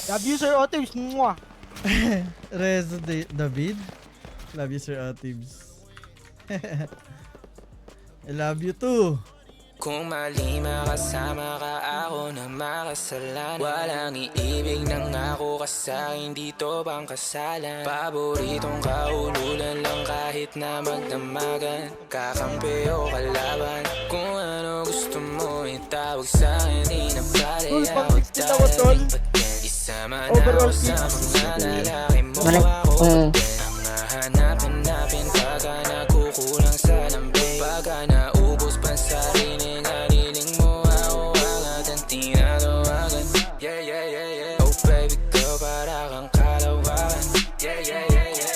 Love you, Sir Otims. Mwah. Rezo David. Love you, Sir Otibs. I love you too. Kung mali makasama ka, ako na makasalanan. Walang iibig ng ako ka sa'kin, dito bang kasalan? Paboritong kaululan lang kahit na magdamagan. Kakampi o kalaban, kung ano gusto mo itawag sa'kin. Di na pala Tol, pang ako 16 ako, tol. Isama na Overall ako sa tips. mga lalaki mo. Ako ang hahanapin pagka nakukulang sa lambing. Pagka naubos pa sa rinig, haliling mo ako agad ang tinatawagan. Yeah, yeah, yeah, yeah. Oh baby girl, para kang kalawakan. Yeah, yeah, yeah, yeah.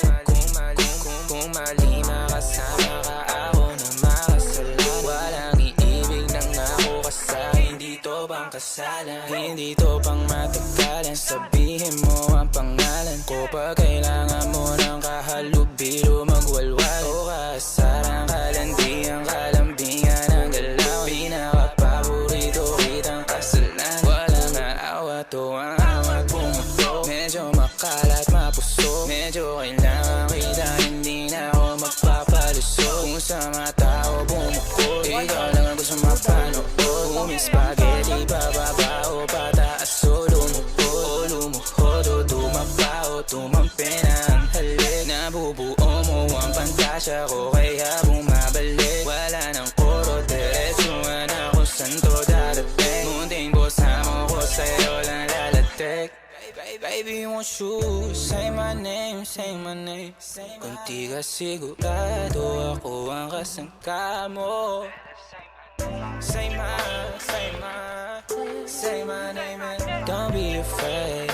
Kung mali makasama ka, ako na makasalan. Walang iibig ng ako ka sa'kin, dito bang kasalan? Hindi to pang matagalan, sabihin mo ang pangalan ko. Pag kailangan mo ng kahalubilo, magwalwal o kaasarang kalandiang kalambingan ng galaw. Pinaka-paborito kitang kasalan. Walang aawa to ang awat bumuto. Medyo makalat mapuso, medyo kailangan kita, hindi na ako magpapalusot. Kung sa mga tao bumuko, ikaw lang ang gusto mapanood. Kung spaghetti bababa o pataas o lumuhod o dumapa o tumampi na ang halik. Nabubuo mo ang pantasya ko kaya bumabalik. Wala nang koro, diretsuhan ako saan to darating. Munting bosa mo ko sa'yo lang lalatek. Baby, won't you say my name, say my name. Kung di ka sigurado, ako ang kasangka mo. Say my name and don't be afraid.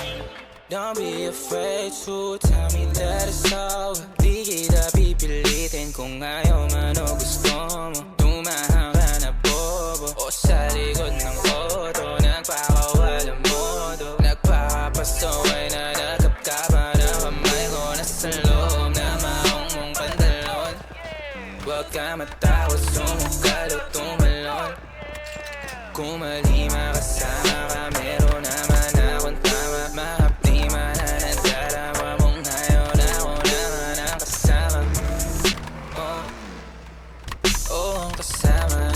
Don't be afraid to tell me that it's over. Di kita pipilitin kung ayaw man o gusto mo. Tumahang ka na bobo o sa likod ng auto. Nagpakawalang modo, nagpakapasaway na nagkapkapan ang kamay ko. Nasa loob na maong mong pantalon. Huwag ka matakot, sumukal o tumalon. Kung mali makasama ka, meron naman akong tama. Mahapdi man na nadarama mong ngayon, ako naman ang kasama. Oh, ang kasama